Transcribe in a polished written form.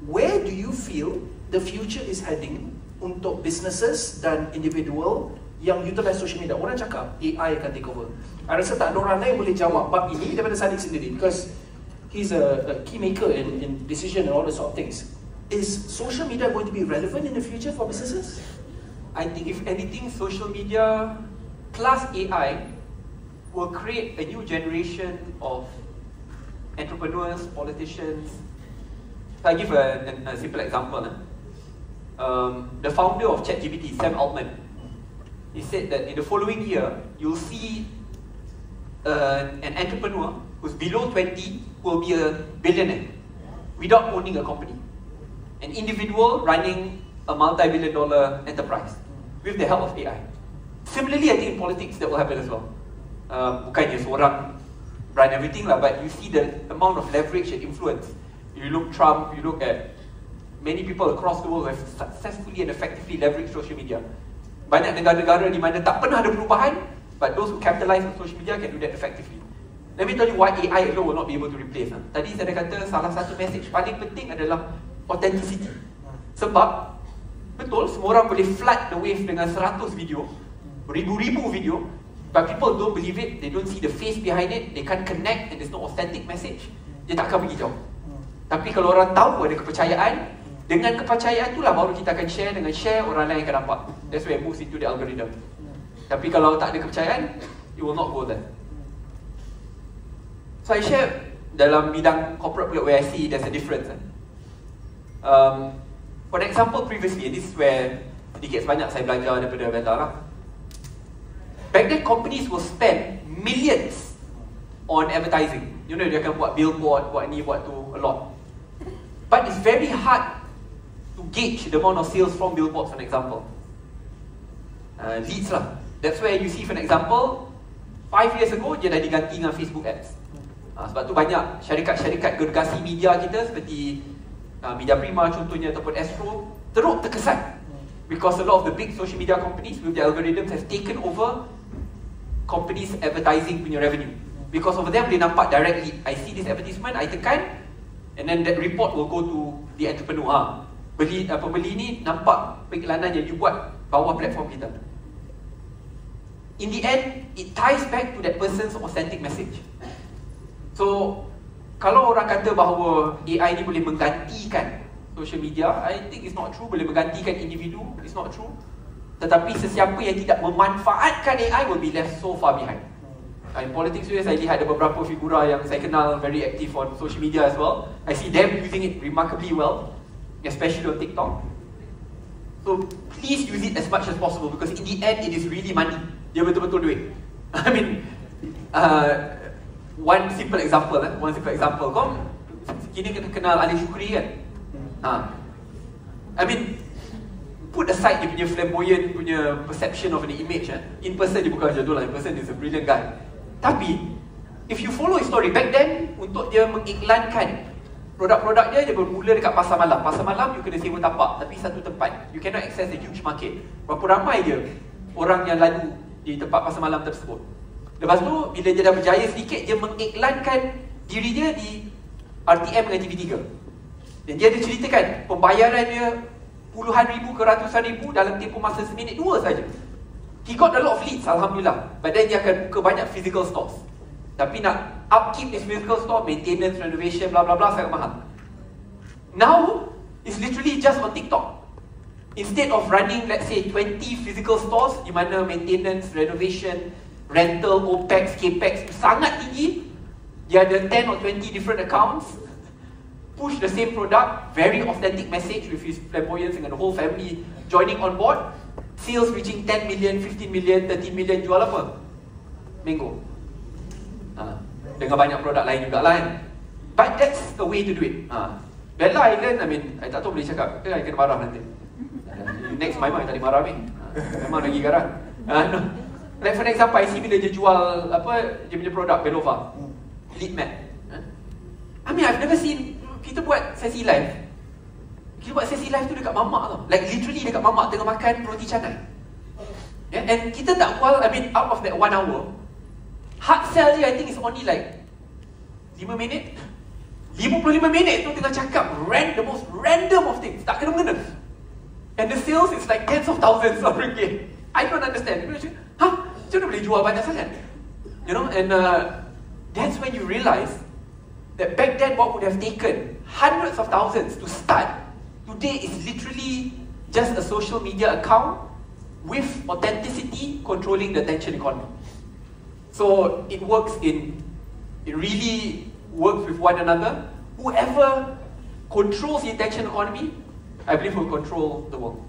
where do you feel the future is heading untuk businesses dan individual yang utilize social media? Orang cakap AI akan take over. I rasa tak ada orang lain boleh jawab bab ini daripada Sadiq sendiri, because he's a key maker in decision and all those sort of things. Is social media going to be relevant in the future for businesses? I think if anything, social media plus AI will create a new generation of entrepreneurs, politicians. So I give a simple example. The founder of ChatGPT, Sam Altman, he said that in the following year, you'll see an entrepreneur who's below 20 will be a billionaire without owning a company. An individual running a multi-billion-dollar enterprise with the help of AI. Similarly, I think in politics that will happen as well. Bukannya seorang run everything lah, but you see the amount of leverage and influence. You look Trump, you look at many people across the world who have successfully and effectively leveraged social media. Banyak negara-negara di mana tak pernah ada perubahan, but those who capitalize on social media can do that effectively. Let me tell you why AI alone will not be able to replace. Tadi saya kata salah satu message paling penting adalah authenticity. Sebab betul, semua orang boleh flood the wave dengan 100 video, ribu-ribu video, but people don't believe it, they don't see the face behind it, they can't connect, and there's no authentic message. Dia tak akan pergi jauh. Tapi kalau orang tahu ada kepercayaan, dengan kepercayaan itulah baru kita akan share, dengan share orang lain akan dapat. That's where it moves into the algorithm. Tapi kalau tak ada kepercayaan, it will not go there. So I share dalam bidang corporate pula where I see there's a difference. For example, previously, this is where sedikit sebanyak saya belajar daripada Beta lah. Back then, companies will spend millions on advertising. You know, dia akan buat billboard, buat ni, buat tu, a lot. But it's very hard to gauge the amount of sales from billboards, for an example. Leads lah. That's where you see, for an example, 5 years ago, dia dah diganti dengan Facebook Ads. Sebab tu banyak syarikat-syarikat gergasi media kita seperti Media Prima contohnya ataupun Astro teruk terkesan. Because a lot of the big social media companies with their algorithms have taken over companies' advertising punya revenue. Because over there boleh nampak directly, I see this advertisement, I tekan, and then that report will go to the entrepreneur. Pembeli ni nampak iklanan yang you buat bawah platform kita. In the end, it ties back to that person's authentic message. So, kalau orang kata bahawa AI ni boleh menggantikan social media, I think it's not true. Boleh menggantikan individu, it's not true. Tetapi sesiapa yang tidak memanfaatkan AI will be left so far behind. In politics today, saya lihat ada beberapa figura yang saya kenal very active on social media as well. I see them using it remarkably well, especially on TikTok. So please use it as much as possible because in the end, it is really money. Dia betul-betul duit. I mean, one simple example. Kau kini kenal Ali Shukri kan? I mean, put aside dia punya flamboyant punya perception of an image. In person dia bukan jadul lah. In person he's a brilliant guy. Tapi, if you follow his story, back then, untuk dia mengiklankan produk-produk dia bermula dekat pasar malam. Pasar malam, you kena sewa tapak, tapi satu tempat. You cannot access the huge market. Berapa ramai dia orang yang lalu di tempat pasar malam tersebut. Lepas tu, bila dia dah berjaya sedikit, dia mengiklankan diri dia di RTM dengan TV3. Dan dia ada ceritakan, pembayaran dia puluhan ribu ke ratusan ribu dalam tempoh masa seminit 2 saja. He got a lot of leads, Alhamdulillah. But then dia akan buka banyak physical stores. Tapi nak upkeep this physical store, maintenance, renovation, bla bla bla, sangat mahal. Now, it's literally just on TikTok. Instead of running, let's say, 20 physical stores, di mana maintenance, renovation, rental, OPEX, CAPEX sangat tinggi, dia ada 10 or 20 different accounts, push the same product, very authentic message with his flamboyance and the whole family joining on board, sales reaching 10 million, 15 million, 13 million, jual apa? Mango. Dengan banyak produk lain juga lah kan. But that's the way to do it. Bella Island, I mean, I tak tahu boleh cakap ke I kena marah nanti. Next my mind tak boleh marah ni. Memang lagi garang. No. Like for example, I see bila dia jual apa, dia punya produk Belova, lead mat. I mean, I've never seen kita buat sesi live. Kita buat sesi live tu dekat mamak tau. Like literally dekat mamak tengah makan roti canai. Yeah? And kita tak jual, I mean, out of that 1 hour, hard sell dia I think is only like 5 minit. 5 55 minit tu tengah cakap the most random of things, tak kena-mengena. And the sales is like tens of thousands of ringgit. I don't understand. People say, macam mana boleh jual banyak sangat? You know, and that's when you realize that back then what would have taken hundreds of thousands to start, today is literally just a social media account with authenticity controlling the attention economy. So it really works with one another. Whoever controls the attention economy, I believe will control the world.